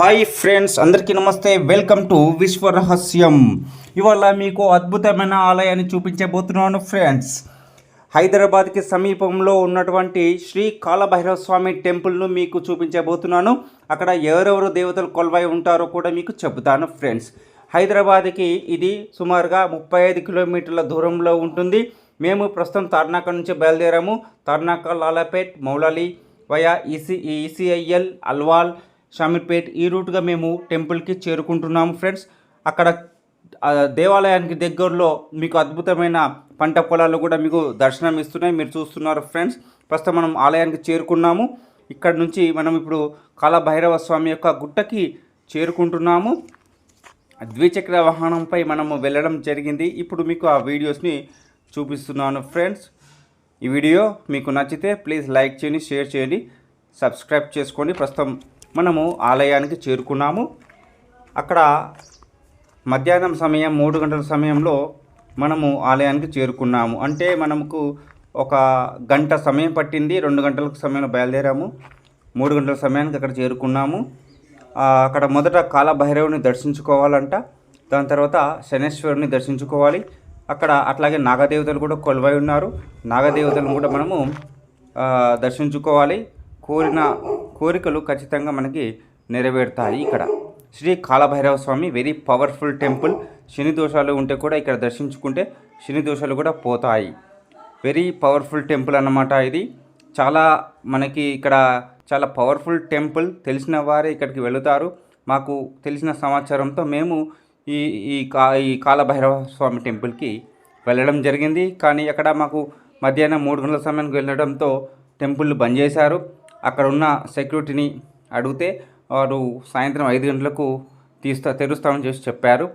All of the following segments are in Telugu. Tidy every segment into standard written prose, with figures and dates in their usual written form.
హాయ్ ఫ్రెండ్స్, అందరికీ నమస్తే. Welcome to Vishwarahasyam. ఇవాళ మీకు అద్భుతమైన ఆలయాన్ని చూపించబోతున్నాను ఫ్రెండ్స్. హైదరాబాద్కి సమీపంలో ఉన్నటువంటి శ్రీ కాలభైరవ స్వామి టెంపుల్ను మీకు చూపించబోతున్నాను. అక్కడ ఎవరెవరు దేవతలు కొలువై ఉంటారో కూడా మీకు చెబుతాను ఫ్రెండ్స్. హైదరాబాద్కి ఇది సుమారుగా 35 కిలోమీటర్ల దూరంలో ఉంటుంది. మేము ప్రస్తుతం తార్నాక నుంచి బయలుదేరాము. తార్నాక, లాలాపేట్, మౌలాలి వయా ఈసీఐఎల్, అల్వాల్, షామీర్పేట్ ఈ రూట్గా మేము టెంపుల్కి చేరుకుంటున్నాము ఫ్రెండ్స్. అక్కడ దేవాలయానికి దగ్గరలో మీకు అద్భుతమైన పంట పొలాలు కూడా మీకు దర్శనం ఇస్తున్నాయి, మీరు చూస్తున్నారు ఫ్రెండ్స్. ప్రస్తుతం మనం ఆలయానికి చేరుకున్నాము. ఇక్కడ నుంచి మనం ఇప్పుడు కాలభైరవ స్వామి యొక్క గుట్టకి చేరుకుంటున్నాము. ద్విచక్ర వాహనంపై మనము వెళ్ళడం జరిగింది. ఇప్పుడు మీకు ఆ వీడియోస్ని చూపిస్తున్నాను ఫ్రెండ్స్. ఈ వీడియో మీకు నచ్చితే ప్లీజ్ లైక్ చేయండి, షేర్ చేయండి, సబ్స్క్రైబ్ చేసుకోండి. ప్రస్తుతం మనము ఆలయానికి చేరుకున్నాము. అక్కడ మధ్యాహ్నం సమయం 3 గంటల సమయంలో మనము ఆలయానికి చేరుకున్నాము. అంటే మనకు ఒక గంట సమయం పట్టింది. 2 గంటల సమయంలో బయలుదేరాము. 3 గంటల సమయానికి అక్కడ చేరుకున్నాము. అక్కడ మొదట కాలభైరవుని దర్శించుకోవాలంట. దాని తర్వాత శనేశ్వరుని దర్శించుకోవాలి. అక్కడ అట్లాగే నాగదేవతలు కూడా కొలువై ఉన్నారు. నాగదేవతలను కూడా మనము దర్శించుకోవాలి. కోరిన కోరికలు ఖచ్చితంగా మనకి నెరవేరుతాయి. ఇక్కడ శ్రీ కాలభైరవ స్వామి వెరీ పవర్ఫుల్ టెంపుల్. శని దోషాలు ఉంటే కూడా ఇక్కడ దర్శించుకుంటే శని దోషాలు కూడా పోతాయి. వెరీ పవర్ఫుల్ టెంపుల్ అన్నమాట ఇది. చాలా మనకి ఇక్కడ చాలా పవర్ఫుల్ టెంపుల్. తెలిసిన వారే ఇక్కడికి వెళుతారు. మాకు తెలిసిన సమాచారంతో మేము ఈ కాలభైరవ స్వామి టెంపుల్కి వెళ్ళడం జరిగింది. కానీ అక్కడ మాకు మధ్యాహ్నం 3 గంటల సమయానికి వెళ్ళడంతో టెంపుల్ బంద్ చేశారు. అక్కడ ఉన్న సెక్యూరిటీని అడిగితే వారు సాయంత్రం 5 గంటలకు తెరుస్తామని చేసి చెప్పారు.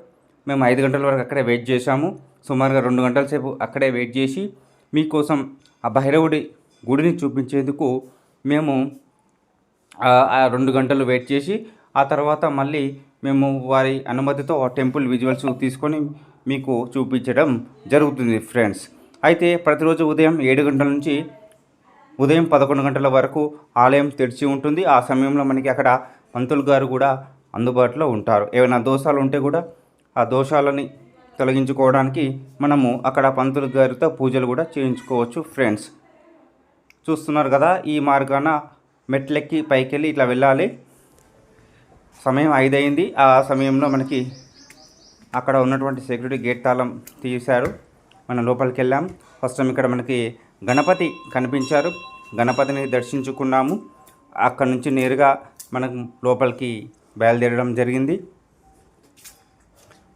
మేము 5 గంటల వరకు అక్కడే వెయిట్ చేశాము. సుమారుగా 2 గంటల సేపు అక్కడే వెయిట్ చేసి మీకోసం ఆ భైరవుడి గుడిని చూపించేందుకు మేము 2 గంటలు వెయిట్ చేసి ఆ తర్వాత మళ్ళీ మేము వారి అనుమతితో ఆ టెంపుల్ విజువల్స్ తీసుకొని మీకు చూపించడం జరుగుతుంది ఫ్రెండ్స్. అయితే ప్రతిరోజు ఉదయం 7 గంటల నుంచి ఉదయం 11 గంటల వరకు ఆలయం తెరిచి ఉంటుంది. ఆ సమయంలో మనకి అక్కడ పంతులు గారు కూడా అందుబాటులో ఉంటారు. ఏమైనా దోషాలు ఉంటే కూడా ఆ దోషాలని తొలగించుకోవడానికి మనము అక్కడ పంతులు గారితో పూజలు కూడా చేయించుకోవచ్చు ఫ్రెండ్స్. చూస్తున్నారు కదా, ఈ మార్గాన మెట్లెక్కి పైకెళ్ళి ఇట్లా వెళ్ళాలి. సమయం 5 అయింది. ఆ సమయంలో మనకి అక్కడ ఉన్నటువంటి సెక్యూరిటీ గేట్ తాళం తీశారు. మనం లోపలికి వెళ్ళాం. ఫస్ట్ ఇక్కడ మనకి గణపతి కనిపించారు. గణపతిని దర్శించుకున్నాము. అక్కడ నుంచి నేరుగా మనకు లోపలికి బయలుదేరడం జరిగింది.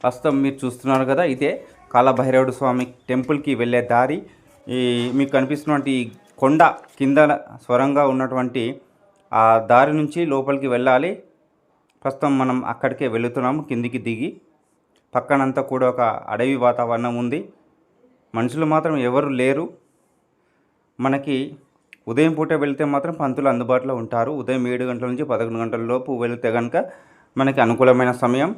ప్రస్తుతం మీరు చూస్తున్నారు కదా, ఇదే కాలభైరవుడు స్వామి టెంపుల్కి వెళ్ళే దారి. మీకు కనిపిస్తున్నటువంటి కొండ కింద స్వరంగా ఉన్నటువంటి ఆ దారి నుంచి లోపలికి వెళ్ళాలి. ప్రస్తుతం మనం అక్కడికే వెళుతున్నాము. కిందికి దిగి పక్కనంతా కూడా ఒక అడవి వాతావరణం ఉంది. మనుషులు మాత్రం ఎవరు లేరు. మనకి ఉదయం పూట వెళితే మాత్రం పంతులు అందుబాటులో ఉంటారు. ఉదయం 7 గంటల నుంచి 11 గంటల లోపు వెళితే కనుక మనకి అనుకూలమైన సమయం.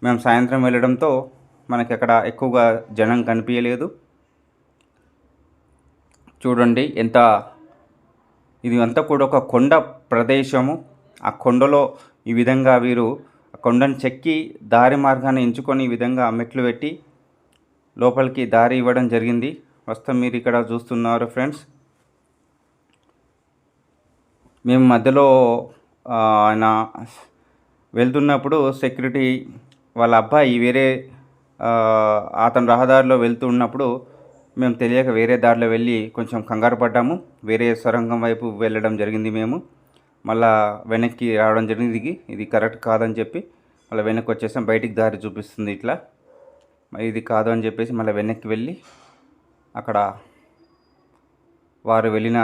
మేము సాయంత్రం వెళ్ళడంతో మనకి అక్కడ ఎక్కువగా జనం కనిపించలేదు. చూడండి ఎంత ఇది అంతా కూడా ఒక కొండ ప్రదేశము. ఆ కొండలో ఈ విధంగా వీరు కొండను చెక్కి దారి మార్గాన్ని ఎంచుకొని ఈ విధంగా మెట్లు పెట్టి లోపలికి దారి ఇవ్వడం జరిగింది. ప్రస్తుతం మీరు ఇక్కడ చూస్తున్నారు ఫ్రెండ్స్. మేము మధ్యలో ఆయన వెళ్తున్నప్పుడు సెక్యూరిటీ వాళ్ళ అబ్బాయి వేరే అతను రహదారిలో వెళ్తున్నప్పుడు మేము తెలియక వేరే దారిలో వెళ్ళి కొంచెం కంగారు పడ్డాము. వేరే సొరంగం వైపు వెళ్ళడం జరిగింది. మేము మళ్ళా వెనక్కి రావడం జరిగింది. ఇది కరెక్ట్ కాదని చెప్పి మళ్ళీ వెనక్కి వచ్చేసాం. బయటికి దారి చూపిస్తుంది ఇట్లా. ఇది కాదు అని చెప్పేసి మళ్ళీ వెనక్కి వెళ్ళి అక్కడ వారు వెళ్ళిన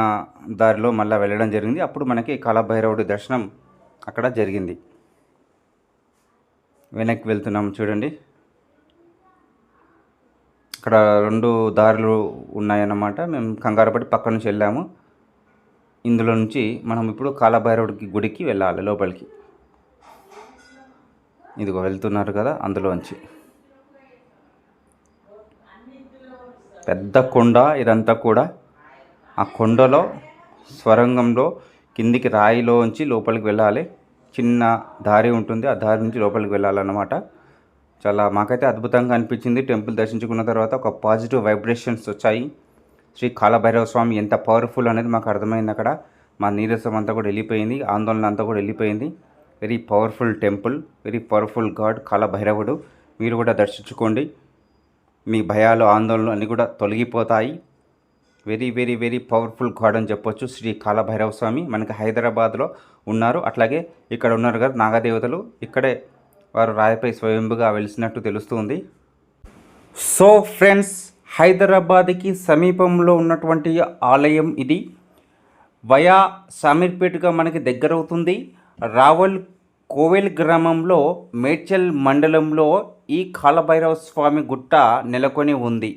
దారిలో మళ్ళీ వెళ్ళడం జరిగింది. అప్పుడు మనకి కాలభైరవుడి దర్శనం అక్కడ జరిగింది. వెనక్కి వెళ్తున్నాం చూడండి. అక్కడ 2 దారులు ఉన్నాయన్నమాట. మేము కంగారు పడి పక్క నుంచి వెళ్ళాము. ఇందులో నుంచి మనం ఇప్పుడు కాలభైరవుడి గుడికి వెళ్ళాలి లోపలికి. ఇదిగో వెళ్తున్నారు కదా, అందులోంచి పెద్ద కొండ ఇదంతా కూడా. ఆ కొండలో స్వరంగంలో కిందికి రాయిలోంచి లోపలికి వెళ్ళాలి. చిన్న దారి ఉంటుంది, ఆ దారి నుంచి లోపలికి వెళ్ళాలన్నమాట. చాలా మాకైతే అద్భుతంగా అనిపించింది. టెంపుల్ దర్శించుకున్న తర్వాత ఒక పాజిటివ్ వైబ్రేషన్స్ వచ్చాయి. శ్రీ కాలభైరవ స్వామి ఎంత పవర్ఫుల్ అనేది మాకు అర్థమైంది. అక్కడ మా నీరసం అంతా కూడా వెళ్ళిపోయింది, ఆందోళన అంతా కూడా వెళ్ళిపోయింది. Very powerful temple, very powerful God కాలభైరవుడు. మీరు కూడా దర్శించుకోండి, మీ భయాలు ఆందోళనలు అన్నీ కూడా తొలగిపోతాయి. Very very very powerful God అని చెప్పొచ్చు. శ్రీ కాలభైరవ స్వామి మనకి హైదరాబాద్లో ఉన్నారు. అట్లాగే ఇక్కడ ఉన్నారు కదా నాగదేవతలు, ఇక్కడే వారు రాయపై స్వయంభుగా వెలిసినట్టు తెలుస్తుంది. సో ఫ్రెండ్స్, హైదరాబాద్కి సమీపంలో ఉన్నటువంటి ఆలయం ఇది. వయా సామీర్పేటగా మనకి దగ్గర అవుతుంది. రావల్ కోవెల్ గ్రామంలో మేడ్చల్ మండలంలో ఈ కాలభైరవ స్వామి గుట్ట నెలకొని ఉంది.